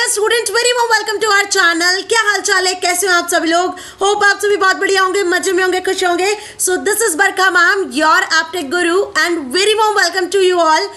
Dear students, very warm welcome to our channel. क्या हाल चाल है, कैसे हो आप सभी लोग? होप आप सभी बहुत बढ़िया होंगे, मजे में होंगे, खुश होंगे। So this is Barkha ma'am, your Aptech guru, and very warm welcome to you all.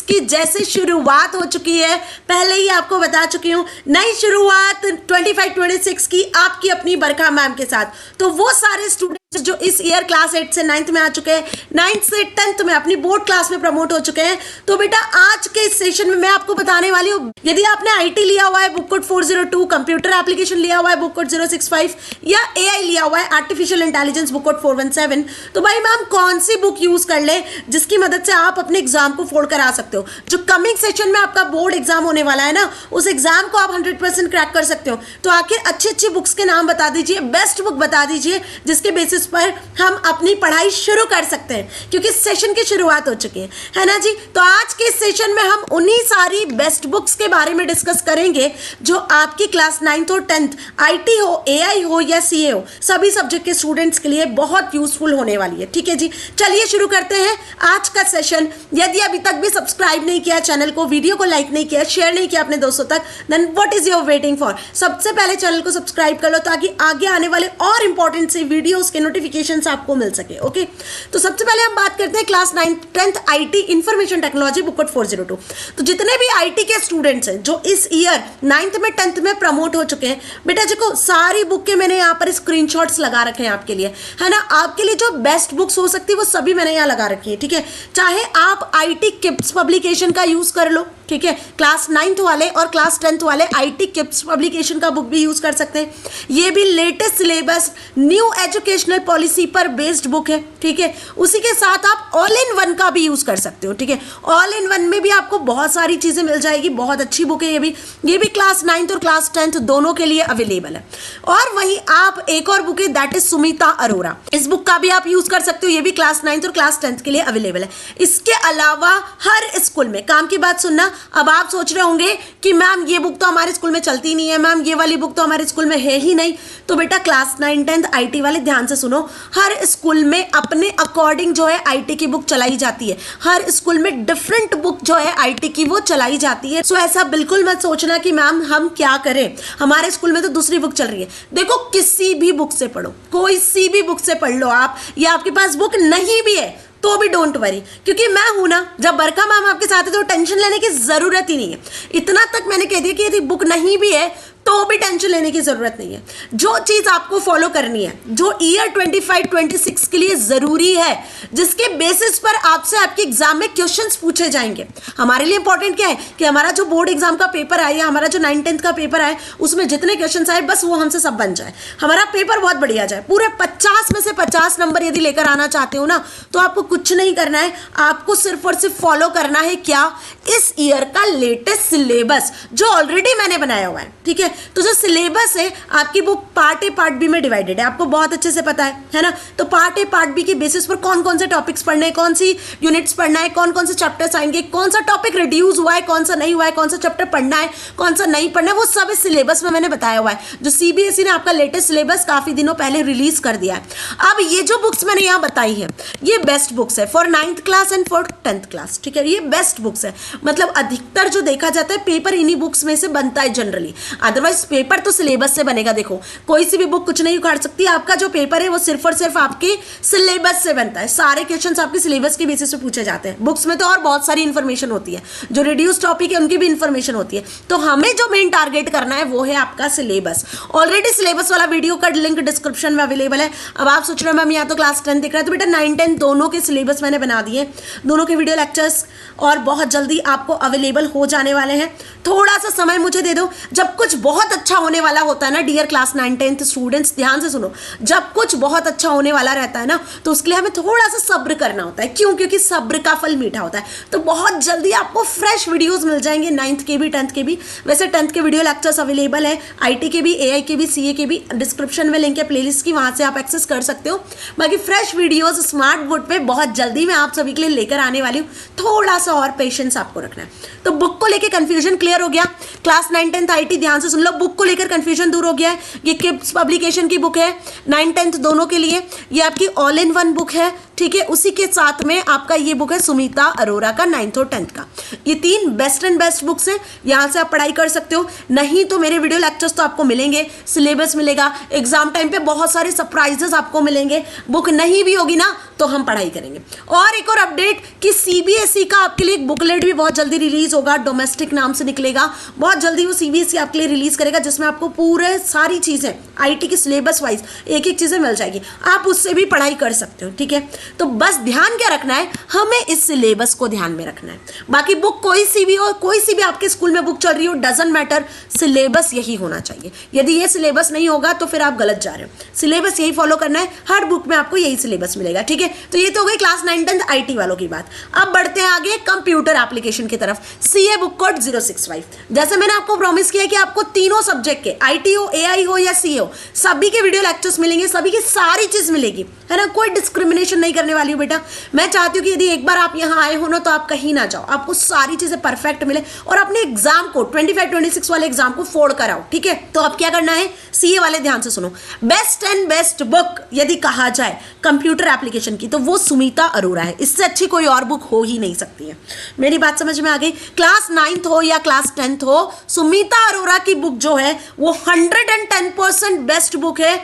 की जैसे शुरुआत हो चुकी है, पहले ही आपको बता चुकी हूँ, नई शुरुआत 25-26 की आपकी अपनी बरखा मैम के साथ। तो वो सारे स्टूडेंट्स जो इस ईयर क्लास 8 से 9th में आ चुके हैं, 9th से 10th में अपनी बोर्ड क्लास में प्रमोट हो चुके हैं, तो बेटा आज के इस सेशन में मैं आपको बताने वाली हूँ, यदि आपने आईटी लिया हुआ है बुक कोड 402, कंप्यूटर एप्लीकेशन लिया हुआ है बुक कोड 065 या एआई लिया हुआ है आर्टिफिशियल इंटेलिजेंस बुक कोड 417, तो भाई मैम कौन सी बुक यूज कर ले जिसकी मदद से आप अपने एग्जाम को फोड़ करा सकते हो। जो कमिंग सेशन में आपका बोर्ड एग्जाम होने वाला है ना, उस एग्जाम को आप 100% क्रैक कर सकते हो। तो आखिर अच्छी अच्छी बुक्स के नाम बता दीजिए, बेस्ट बुक बता दीजिए जिसके बेसिस पर हम अपनी पढ़ाई शुरू कर सकते हैं, क्योंकि सेशन की शुरुआत हो चुकी है ना जी। तो आज के सेशन में हम उन्हीं सारी बेस्ट बुक्स के बारे में डिस्कस करेंगे जो आपकी क्लास 9th और 10th आईटी हो, एआई हो या सीए हो, सभी सब्जेक्ट के स्टूडेंट्स के लिए बहुत यूजफुल होने वाली है। ठीक है जी, चलिए शुरू करते हैं आज का सेशन। यदि अभी तक भी सब्सक्राइब नहीं किया चैनल को, वीडियो को लाइक नहीं किया, शेयर नहीं किया अपने दोस्तों तक, then what is your waiting for? सबसे पहले चैनल को सब्सक्राइब कर लो ताकि आगे आने वाले और इंपॉर्टेंट से वीडियोस के नोटिफिकेशन आपको मिल सके। ओके, तो सबसे पहले हम बात करते हैं class 9th 10th IT information technology book code 402। तो जितने भी आईटी के स्टूडेंट्स हैं जो इस ईयर 9th में 10th में प्रमोट हो चुके हैं, बेटा देखो सारी बुक के मैंने यहाँ पर स्क्रीनशॉट्स लगा रखे हैं आपके लिए, है ना। आपके लिए जो बेस्ट बुक्स हो सकती है वो सभी मैंने यहाँ लगा रखी है। ठीक है, चाहे आप आईटी किप्स पब्लिकेशन का यूज कर लो, ठीक है, क्लास 9th वाले और क्लास 10th वाले आईटी किप्स पब्लिकेशन का बुक भी यूज कर सकते हैं। ये भी latest syllabus new educational policy पर बेस्ड बुक है। ठीक है, उसी के साथ आप ऑल इन वन का भी यूज कर सकते हो। ठीक है, ऑल इन वन में भी आपको बहुत सारी चीजें मिल जाएगी, बहुत अच्छी बुक है ये भी क्लास 9th और क्लास 10th दोनों के लिए अवेलेबल है। और वहीं आप एक और बुक है दैट इज सुमिता अरोरा, इस बुक का भी आप यूज कर सकते हो, ये भी क्लास 9th और क्लास 10th के लिए अवेलेबल है। इसके अलावा हर स्कूल में, काम की बात सुनना, अब आप सोच रहे होंगे कि मैम ये बुक तो हमारे स्कूल में चलती नहीं है, मैम ये वाली बुक तो हमारे स्कूल में है ही नहीं, तो बेटा क्लास 9 10th आईटी वाले ध्यान से सुनो, हर स्कूल में अपने अकॉर्डिंग जो है आईटी की बुक चलाई जाती है। हर स्कूल में डिफरेंट बुक जो है आईटी की वो चलाई जाती है। सो ऐसा बिल्कुल मत सोचना कि मैम हम क्या करें, हमारे स्कूल में तो दूसरी बुक चल रही है। देखो किसी भी बुक से पढ़ो, कोई सी भी बुक से पढ़ लो आप, या आपके पास बुक नहीं भी है तो भी डोंट वरी, क्योंकि मैं हूं ना, जब बरखा मैम आपके साथ है तो टेंशन लेने की जरूरत ही नहीं है। इतना तक मैंने कह दिया कि यदि बुक नहीं भी है तो भी टेंशन लेने की जरूरत नहीं है। जो चीज आपको फॉलो करनी है, जो ईयर 25-26 के लिए जरूरी है, जिसके बेसिस पर आपसे आपके एग्जाम में क्वेश्चंस पूछे जाएंगे। हमारे लिए इंपॉर्टेंट क्या है कि हमारा जो बोर्ड एग्जाम का पेपर आए या हमारा जो 9th 10th का पेपर आए, उसमें जितने क्वेश्चन आए बस वो हमसे सब बन जाए, हमारा पेपर बहुत बढ़िया जाए। पूरे 50 में से 50 नंबर यदि लेकर आना चाहते हो ना, तो आपको कुछ नहीं करना है, आपको सिर्फ और सिर्फ फॉलो करना है क्या, इस ईयर का लेटेस्ट सिलेबस जो ऑलरेडी मैंने बनाया हुआ है। ठीक है, तो जो सिलेबस है आपकी book part A part B में डिवाइडेड है, आपको बहुत अच्छे से पता है ना। तो पार्ट ए पार्ट बी के बेसिस पर कौन कौन से टॉपिक्स पढ़ने हैं, कौन सी यूनिट्स पढ़ना है, कौन कौन से चैप्टर्स आएंगे, कौन सा टॉपिक रिड्यूस हुआ है, कौन सा नहीं हुआ है, कौन सा चैप्टर पढ़ना है, कौन सा नहीं पढ़ना है, वो सब इस सिलेबस में मैंने बताया हुआ है। जो सीबीएसई ने आपका लेटेस्ट सिलेबस काफी दिनों पहले रिलीज कर दिया है। अब ये जो बुक्स मैंने यहाँ बताई है, ये बेस्ट बुक्स है for 9th class and for 10th class. ठीक है, ये बेस्ट बुक्स है, मतलब अधिकतर जो देखा जाता है पेपर इन्हीं बुक्स में से बनता है जनरली, अदरवाइज पेपर तो सिलेबस से बनेगा। देखो कोई सी भी बुक कुछ नहीं उखाड़ सकती, आपका जो पेपर है वो सिर्फ और सिर्फ आपके सिलेबस से बनता है। सारे क्वेश्चंस आपके सिलेबस के बेसिस पे पूछे जाते हैं। बुक्स में तो और बहुत सारी इंफॉर्मेशन होती है, जो रिड्यूस टॉपिक है उनकी भी इंफॉर्मेशन होती है। तो हमें जो मेन टारगेट करना है वो है आपका सिलेबस। ऑलरेडी सिलेबस वाला वीडियो का लिंक डिस्क्रिप्शन में अवेलेबल है। अब आप सोच रहे हो मैम यहाँ तो क्लास 10 दिख रहा है, तो बेटा 9 10 दोनों के सिलेबस मैंने बना दिए, दोनों के वीडियो लेक्चर्स और बहुत जल्दी आपको अवेलेबल हो जाने वाले हैं। थोड़ा सा समय मुझे दे दो, जब कुछ बहुत अच्छा होने वाला होता है ना डियर क्लास 9 10th स्टूडेंट्स, ध्यान से सुनो, जब कुछ बहुत अच्छा होने वाला रहता है ना, तो उसके लिए हमें थोड़ा सा सब्र करना होता है। क्यों? क्योंकि सब्र का फल मीठा होता है। तो बहुत जल्दी आपको फ्रेश वीडियोस मिल जाएंगे 9th के भी 10th के भी। वैसे 10th के वीडियो लेक्चर्स अवेलेबल है, आईटी के भी, एआई के भी, सीए के भी, डिस्क्रिप्शन में लिंक है प्लेलिस्ट की, वहां से आप एक्सेस कर सकते हो। बाकी फ्रेश वीडियोज स्मार्ट बोर्ड पे बहुत जल्दी मैं आप सभी के लिए लेकर आने वाली हूँ। थोड़ा सा और पेशेंस आपको आपको रखना है। तो बुक को लेकर कंफ्यूजन क्लियर हो गया। क्लास 9 10th आईटी ध्यान से सुन लो, बुक को लेकर कंफ्यूजन दूर हो गया है। ये किड्स पब्लिकेशन की बुक है 9 10th दोनों के लिए, ये आपकी ऑल इन वन बुक है, ठीक है। उसी के साथ में आपका ये बुक है सुमिता अरोरा का 9th और 10th का। ये 3 बेस्ट एंड बेस्ट बुक्स हैं, यहां से आप पढ़ाई कर सकते हो। नहीं तो मेरे वीडियो लेक्चर्स तो आपको मिलेंगे, सिलेबस मिलेगा, एग्जाम टाइम पे बहुत सारे सरप्राइजेस आपको मिलेंगे। बुक नहीं भी होगी ना तो हम पढ़ाई करेंगे। और एक और अपडेट कि सीबीएसई का आपके लिए एक बुकलेट भी बहुत जल्दी रिलीज होगा, डोमेस्टिक नाम से निकलेगा, बहुत जल्दी वो सीबीएसई आपके लिए रिलीज करेगा, जिसमें आपको पूरे सारी चीजें आईटी की सिलेबस वाइज एक एक चीजें मिल जाएगी, आप उससे भी पढ़ाई कर सकते हो, ठीक है। तो बस ध्यान क्या रखना है, हमें इस सिलेबस को ध्यान में रखना है। बाकी बुक कोई सी भी हो, कोई सी भी आपके स्कूल में बुक चल रही हो, डजंट मैटर, सिलेबस यही होना चाहिए। यदि ये सिलेबस नहीं होगा तो फिर आप गलत जा रहे हो, सिलेबस यही फॉलो करना है, हर बुक में आपको यही सिलेबस मिलेगा, ठीक है। तो ये तो हो गई क्लास 9 10th आईटी वालों की बात। अब बढ़ते हैं आगे कंप्यूटर एप्लीकेशन की तरफ। CA book code 065। जैसे मैंने आपको प्रॉमिस किया कि आपको तीनों सब्जेक्ट के, आईटी हो, एआई हो या सीए हो, सभी के वीडियो लेक्चर्स मिलेंगे, सभी की सारी चीज मिलेगी, है ना। कोई डिस्क्रिमिनेशन नहीं करने वाली हूँ बेटा। मैं चाहती हूँ कि यदि एक बार आप यहाँ आए हो ना तो आप कहीं ना जाओ, आपको सारी चीजें परफेक्ट मिले और अपने एग्जाम को 25-26 वाले एग्जाम को फोड़ कर आओ, ठीक है। तो अब क्या करना है, सीए वाले ध्यान से सुनो, बेस्ट एंड बेस्ट बुक यदि कहा जाए कंप्यूटर एप्लीकेशन की तो वो सुमिता अरोरा है। इससे अच्छी कोई और बुक हो ही नहीं सकती है। मेरी बात समझ में आ गई। क्लास 9th हो या क्लास 10th हो, सुमिता अरोरा की बुक जो है वो 110% बेस्ट बुक है।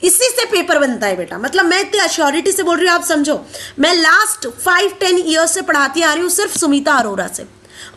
इसी से पेपर बनता है बेटा, मतलब मैं इतनी अश्योरिटी से बोल रही हूँ, आप समझो। मैं लास्ट 5-10 ईयर्स से पढ़ाती आ रही हूँ सिर्फ सुमिता अरोरा से,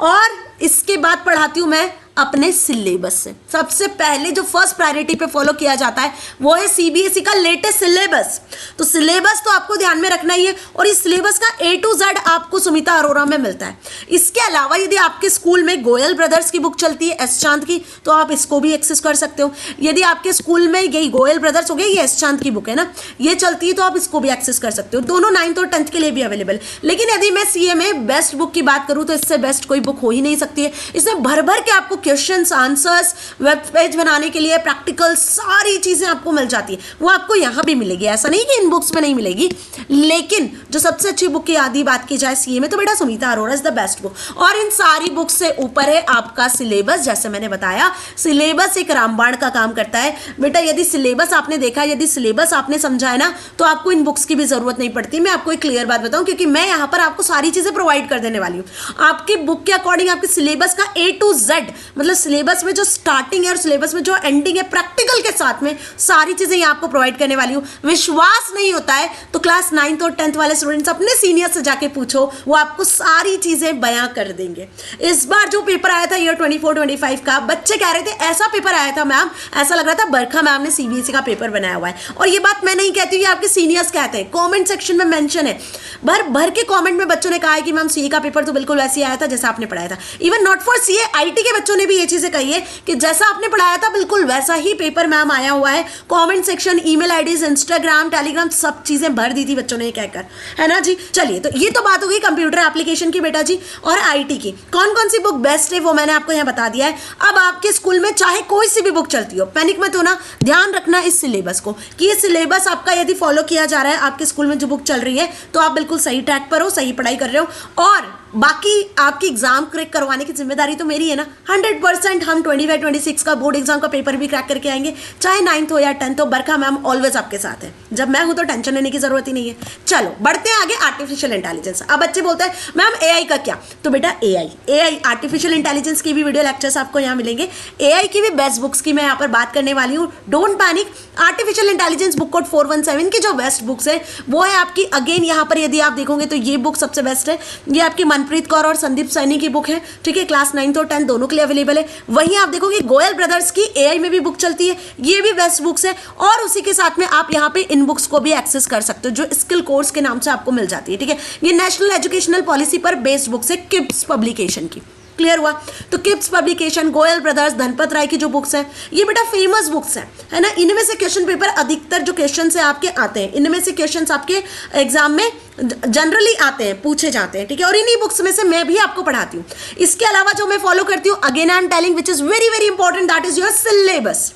और इसके बाद पढ़ाती हूँ मैं अपने सिलेबस से। सबसे पहले जो फर्स्ट प्रायोरिटी पे फॉलो किया जाता है वो है सीबीएसई का लेटेस्ट सिलेबस। तो सिलेबस तो आपको ध्यान में रखना ही है, और इस सिलेबस का A to Z आपको सुमिता अरोरा में मिलता है। इसके अलावा यदि आपके स्कूल में गोयल ब्रदर्स की बुक चलती है एस चांद की, तो आप इसको भी एक्सेस कर सकते हो। यदि आपके स्कूल में यही गोयल ब्रदर्स हो गया, ये एस चांद की बुक है ना, ये चलती है, तो आप इसको भी एक्सेस कर सकते हो। दोनों 9th और 10th के लिए भी अवेलेबल। लेकिन यदि मैं सीए में बेस्ट बुक की बात करूं तो इससे बेस्ट कोई बुक हो ही नहीं सकती है। इसमें भर भर के आपको क्वेश्चंस, आंसर्स, वेब पेज बनाने के लिए प्रैक्टिकल सारी चीजें आपको मिल जाती है। वो आपको यहां भी मिलेगी, ऐसा नहीं कि इन बुक्स में नहीं मिलेगी। लेकिन जो सबसे अच्छी बुक की आदि बात की जाए सीए में, तो बेटा Sumita Arora is the best book. और इन सारी बुक्स से ऊपर है आपका सिलेबस। जैसे मैंने बताया, सिलेबस एक रामबाण का काम करता है बेटा। यदि सिलेबस आपने देखा, यदि सिलेबस आपने समझा है ना, तो आपको इन बुक्स की भी जरूरत नहीं पड़ती। मैं आपको एक क्लियर बात बताऊं, क्योंकि मैं यहां पर आपको सारी चीजें प्रोवाइड कर देने वाली हूं। आपकी बुक के अकॉर्डिंग आपके सिलेबस का A to Z, मतलब सिलेबस में जो स्टार्टिंग है और सिलेबस में जो एंडिंग है, प्रैक्टिकल के साथ में सारी चीजें यहां आपको प्रोवाइड करने वाली हूं। विश्वास नहीं होता है तो क्लास 9th और 10th वाले स्टूडेंट्स अपने सीनियर से जाके पूछो, वो आपको सारी चीजें बयां कर देंगे। इस बार जो पेपर आया था ईयर 24-25 का, बच्चे कह रहे थे ऐसा पेपर आया था मैम, ऐसा लग रहा था बरखा मैम ने सीबीएसई का पेपर बनाया हुआ है। और ये बात मैं नहीं कहती, ये आपके सीनियर्स कहते हैं, कमेंट सेक्शन में मेंशन है, भर भर के कमेंट में बच्चों ने कहा है कि मैम सीए का पेपर तो बिल्कुल वैसे ही आया था जैसा आपने पढ़ाया था। Even not for CA, IT के बच्चों ने भी ये चीजें कही है कि जैसा आपने पढ़ाया था बिल्कुल वैसा ही पेपर मैम आया हुआ है। Comment section, email IDs, Instagram, Telegram, सब चीजें भर दी थी बच्चों ने कहकर, है ना जी। चलिए, तो ये तो बात हो गई कंप्यूटर एप्लीकेशन की बेटा जी। और आईटी की कौन कौन सी बुक बेस्ट है वो मैंने आपको यहाँ बता दिया है। अब आपके स्कूल में चाहे कोई सी भी बुक चलती हो, पैनिक मत होना, ध्यान रखना इस सिलेबस को कि ये सिलेबस आपका यदि फॉलो किया जा रहा है, आपके स्कूल में जो बुक चल रही है, तो आप बिल्कुल सही ट्रैक पर हो, सही पढ़ाई कर रहे हो। और बाकी आपकी एग्जाम क्रैक करवाने की जिम्मेदारी तो मेरी है ना। 100% हम 25-26 का बोर्ड एग्जाम का पेपर भी क्रैक करके आएंगे, चाहे 9th हो या 10th हो। बरखा मैम ऑलवेज आपके साथ है, जब मैं हूं तो टेंशन लेने की जरूरत ही नहीं है। चलो बढ़ते हैं आगे, आर्टिफिशियल इंटेलिजेंस। अब बच्चे बोलते हैं मैम एआई का क्या, तो बेटा एआई आर्टिफिशियल इंटेलिजेंस की भी वीडियो लेक्चर्स आपको यहाँ मिलेंगे। एआई की भी बेस्ट बुक्स की मैं यहाँ पर बात करने वाली हूँ, don't panic. Artificial intelligence book code 417 की जो बेस्ट बुक्स है वो है आपकी, अगेन यहाँ पर यदि आप देखोगे तो ये बुक सबसे बेस्ट है। ये आपकी मनप्रीत कौर और संदीप सैनी की बुक है, ठीक है। क्लास 9th और 10th दोनों के लिए अवेलेबल है। वहीं आप देखोगे गोयल ब्रदर्स की एआई में भी बुक चलती है, ये भी बेस्ट बुक्स है। और उसी के साथ में आप यहाँ पे इन बुक्स को भी एक्सेस कर सकते हो, जो स्किल कोर्स के नाम से आपको मिल जाती है, ठीक है। ये नेशनल एजुकेशनल पॉलिसी पर बेस्ड बुक्स है किड्स पब्लिकेशन की। क्लियर हुआ? तो kids publication, Goyal brothers, Dhanpat Rai की जो बुक्स हैं, ये बेटा फेमस बुक्स हैं, है ना। इनमें से क्वेश्चन पेपर अधिकतर जो क्वेश्चन है आपके आते हैं, इनमें से क्वेश्चन आपके एग्जाम में जनरली आते हैं, पूछे जाते हैं, ठीक है। और इन्हीं बुक्स में से मैं भी आपको पढ़ाती हूँ। इसके अलावा जो मैं फॉलो करती हूँ, again I am telling, which is very very important, that is your syllabus,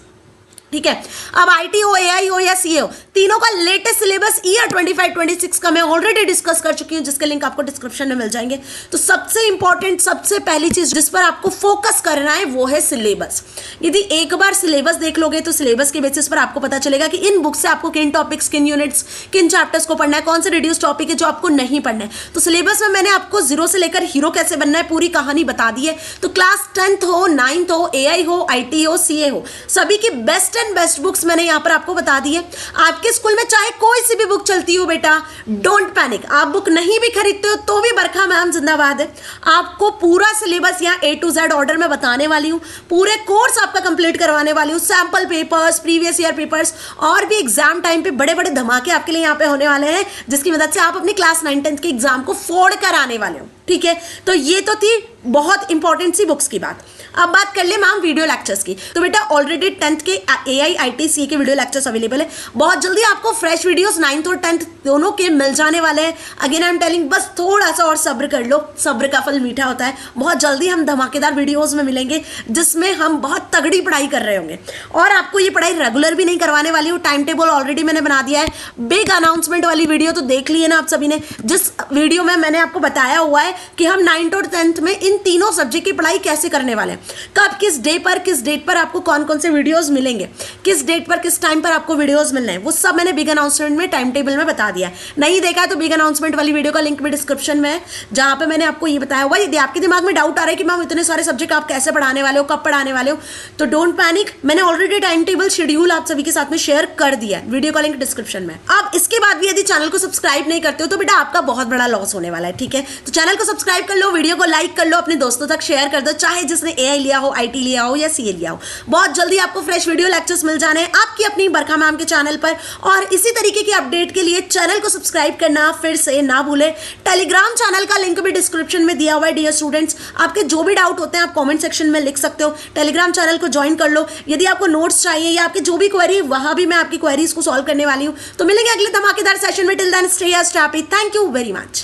ठीक है। अब आईटी हो, एआई हो या सीए हो, तीनों का लेटेस्ट सिलेबस ईयर 25-26 का मैं ऑलरेडी डिस्कस कर चुकी हूँ, जिसके लिंक आपको डिस्क्रिप्शन में मिल जाएंगे। तो सबसे इंपॉर्टेंट, सबसे पहली चीज जिस पर आपको फोकस करना है वो है सिलेबस। यदि एक बार सिलेबस देख लोगे तो सिलेबस के बेसिस पर आपको पता चलेगा कि इन बुक से आपको किन टॉपिक्स, किन यूनिट्स, किन चैप्टर्स को पढ़ना है, कौन से रिड्यूस टॉपिक है जो आपको नहीं पढ़ना है। तो सिलेबस में मैंने आपको जीरो से लेकर हीरो कैसे बनना है पूरी कहानी बता दी है। तो क्लास 10th हो, 9th हो, AI हो, IT हो, CA हो, सभी की बेस्ट एंड बेस्ट बुक्स मैंने यहाँ पर आपको बता दी है। आपके स्कूल में चाहे कोई सी भी बुक चलती हो बेटा, डोंट पैनिक। आप बुक नहीं भी खरीदते हो तो भी बरखा मैम जिंदाबाद है। आपको पूरा सिलेबस यहाँ A to Z ऑर्डर में बताने वाली हूँ, पूरे कोर्स आपका कंप्लीट करवाने वाली हूँ, sample papers, previous year papers और भी एग्जाम टाइम पे बड़े बड़े धमाके आपके लिए यहाँ पे होने वाले हैं, जिसकी मदद से आप अपनी क्लास 9-10 के एग्जाम को फोड़ कर आने वाले हो। ठीक है, तो ये तो थी बहुत इंपॉर्टेंट सी बुक्स की बात। अब बात कर ले मैम वीडियो लेक्चर्स की। तो बेटा ऑलरेडी 10th के AI, IT, CA के वीडियो लेक्चर्स अवेलेबल है। बहुत जल्दी आपको फ्रेश वीडियोस 9th और 10th दोनों के मिल जाने वाले हैं। अगेन आई एम टेलिंग, बस थोड़ा सा और सब्र कर लो, सब्र का फल मीठा होता है। बहुत जल्दी हम धमाकेदार वीडियोस में मिलेंगे जिसमें हम बहुत तगड़ी पढ़ाई कर रहे होंगे, और आपको ये पढ़ाई रेगुलर भी नहीं करवाने वाली हूँ। टाइम टेबल ऑलरेडी मैंने बना दिया है। बिग अनाउंसमेंट वाली वीडियो तो देख ली है ना आप सभी ने, जिस वीडियो में मैंने आपको बताया हुआ है कि हम 9th और 10th में इन तीनों सब्जेक्ट की पढ़ाई कैसे करने वाले हैं, कब, किस डे पर, किस डेट पर आपको कौन कौन से वीडियोस मिलेंगे, किस डेट पर, किस टाइम पर आपको वीडियोस मिलने हैं, वो सब मैंने बिग अनाउंसमेंट में टाइम टेबल में बता दिया है। नहीं देखा है तो बिग अनाउंसमेंट वाली वीडियो का लिंक भी डिस्क्रिप्शन में है, जहां पे मैंने आपको ये बताया हुआ। यदि आपके दिमाग में डाउट आ रहा है कि मैम इतने सारे सब्जेक्ट आप कैसे पढ़ाने वाले हो, कब पढ़ाने वाले हो, तो डोंट पैनिक, मैंने ऑलरेडी टाइम टेबल शेड्यूल आप सभी के साथ में शेयर कर दिया है, वीडियो का लिंक डिस्क्रिप्शन में। अब इसके बाद भी यदि चैनल को सब्सक्राइब नहीं करते हो तो बेटा आपका बहुत बड़ा लॉस होने वाला है। ठीक है, तो चैनल को सब्सक्राइब कर लो, वीडियो को लाइक कर लो, अपने दोस्तों तक शेयर कर दो, चाहे जिसने AI लिया हो, IT लिया हो या CA लिया हो। बहुत जल्दी आपको फ्रेश वीडियो लेक्चर्स मिल जाने हैं आपकी अपनी बरखा मैम के चैनल पर। और इसी तरीके की अपडेट के लिए चैनल को सब्सक्राइब करना फिर से ना भूलें। टेलीग्राम चैनल का लिंक भी डिस्क्रिप्शन में दिया हुआ है। डियर स्टूडेंट्स, आपके जो भी डाउट होते हैं आप कमेंट सेक्शन में लिख सकते हो। टेलीग्राम चैनल को ज्वाइन कर लो। यदि आपको नोट्स चाहिए या आपकी जो भी क्वेरी, वहां भी मैं आपकी क्वेरीज को सॉल्व करने वाली हूं। तो मिलेंगे अगले धमाकेदार सेशन में। Till then stay happy. Thank you very much.